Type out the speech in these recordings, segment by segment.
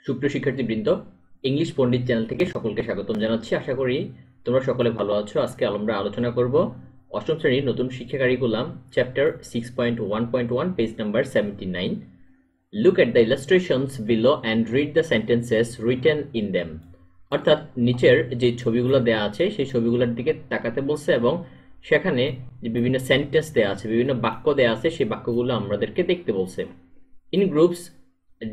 সুপ্রিয় শিক্ষার্থীবৃন্দ, ইংলিশ পণ্ডিত চ্যানেল থেকে সকলকে স্বাগতম জানাচ্ছি। আশা করি তোমরা সকলে ভালো আছো। আজকে আমরা আলোচনা করব অষ্টম শ্রেণীর নতুন শিক্ষা curriculum chapter 6.1.1 page number 79। Look at the illustrations below and read the sentences written in them. অর্থাৎ নিচের যে ছবিগুলো দেওয়া আছে সেই ছবিগুলোর দিকে তাকাতে বলছে এবং সেখানে যে বিভিন্ন সেন্টেন্স দেওয়া আছে, বিভিন্ন বাক্য দেওয়া আছে, সেই বাক্যগুলো আমাদেরকে দেখতে বলছে। In groups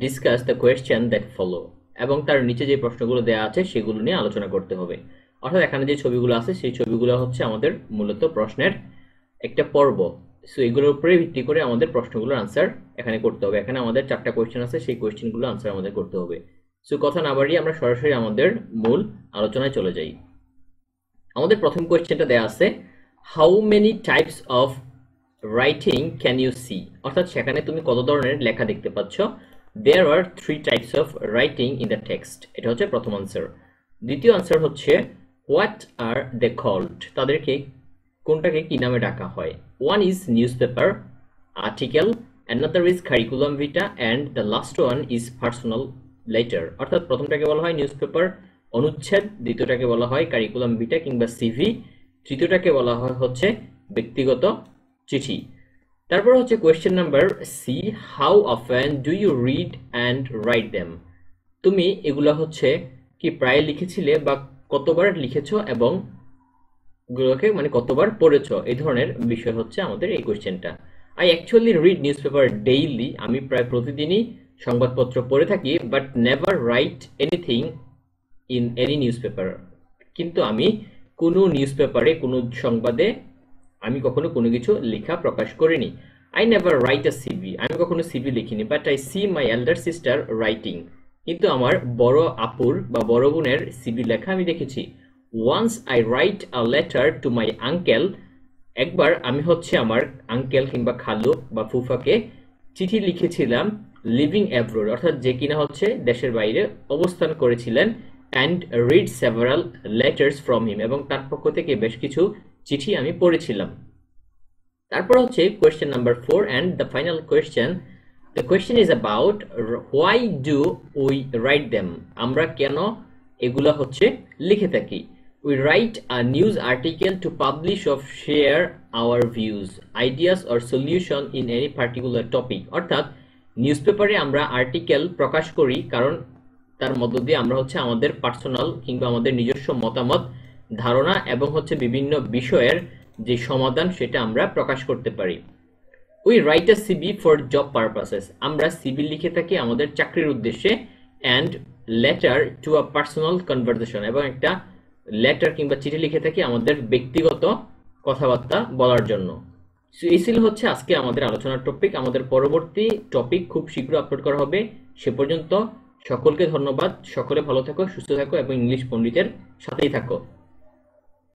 discuss the question that follow, এবং তার নিচে যে প্রশ্নগুলো দেওয়া আছে সেগুলো নিয়ে আলোচনা করতে হবে। অর্থাৎ এখানে যে ছবিগুলো আছে সেই ছবিগুলো হচ্ছে আমাদের মূলত প্রশ্নের একটা পর্ব। সো এগুলোর উপরে ভিত্তি করে আমাদের প্রশ্নগুলোর আনসার এখানে করতে হবে। এখানে আমাদের 4টা কোয়েশ্চেন আছে, সেই কোয়েশ্চেনগুলো আনসার আমাদের করতে হবে। সো কথা না বাড়িয়ে আমরা সরাসরি আমাদের মূল আলোচনায় চলে যাই। আমাদের প্রথম কোয়েশ্চেনটা দেওয়া আছে, how many types of writing can you see? অর্থাৎ সেখানে তুমি কত ধরনের লেখা দেখতে পাচ্ছ। There are 3 types of writing in the text. এটা হচ্ছে প্রথম আনসার। দ্বিতীয় আনসার হচ্ছে, what are they called? তাদেরকে কোনটাকে কি নামে ডাকা হয়? One is newspaper, article, another is curriculum vitae, and the last one is personal letter. অর্থাৎ প্রথমটাকে বলা হয় নিউজপেপার অনুচ্ছেদ, দ্বিতীয়টাকে বলা হয় কারিকুলাম ভিটা কিংবা সিভি, তৃতীয়টাকে বলা হয় হচ্ছে ব্যক্তিগত চিঠি। তারপর হচ্ছে question number C, how often do you read and write them? তুমি এগুলো হচ্ছে কি প্রায় লিখেছিলে বা কতবার লিখেছো এবং এগুলোকে মানে কতবার পড়েছো, এই ধরনের বিষয় হচ্ছে আমাদের এই কোয়েশ্চেনটা। I actually read news paper daily, আমি প্রায় প্রতিদিনই সংবাদপত্র পড়ে থাকি, but never right anything in any news paper. কিন্তু আমি কোনো নিউজ পেপারে, কোনো সংবাদে আমি কখনো কোনো কিছু লেখা প্রকাশ করিনি। I never write a CV, আমি কখনো সিভি লিখিনি, but I see my elder sister writing, কিন্তু আমার বড় আপুর বা বড় বোনের সিভি লেখা আমি দেখেছি। Once I write a letter to my uncle, একবার আমি হচ্ছে আমার আঙ্কেল কিংবা খালু বা ফুফাকে চিঠি লিখেছিলাম, লিভিং অ্যাব্রোড, অর্থাৎ যে কিনা হচ্ছে দেশের বাইরে অবস্থান করেছিলেন, and read several letters from him, এবং তার পক্ষ থেকে বেশ কিছু চিঠি আমি পড়েছিলাম। তারপর হচ্ছে question number 4 and the final question. The question is about why do we write them? আমরা কেন এগুলা হচ্ছে লিখে থাকি। We write a news article to publish of share our views, ideas or solution in any particular topic. অর্থাৎ news পেপারে আমরা article প্রকাশ করি কারণ তার মধ্য দিয়ে আমরা হচ্ছে আমাদের পার্সোনাল কিংবা আমাদের নিজস্ব মতামত, ধারণা এবং হচ্ছে বিভিন্ন বিষয়ের যে সমাধান সেটা আমরা প্রকাশ করতে পারি। We write a CV for job purposes, আমরা সিভি লিখে থাকি আমাদের চাকরির উদ্দেশ্যে, and letter to a personal conversation, এবং একটা লেটার কিংবা চিঠি লিখে থাকি আমাদের ব্যক্তিগত কথাবার্তা বলার জন্য। সো এই ছিল হচ্ছে আজকে আমাদের আলোচনার টপিক। আমাদের পরবর্তী টপিক খুব শীঘ্র আপলোড করা হবে। সে পর্যন্ত সকলকে ধন্যবাদ। সকলে ভালো থাকো, সুস্থ থাকো এবং ইংলিশ পণ্ডিতের সাথেই থাকো।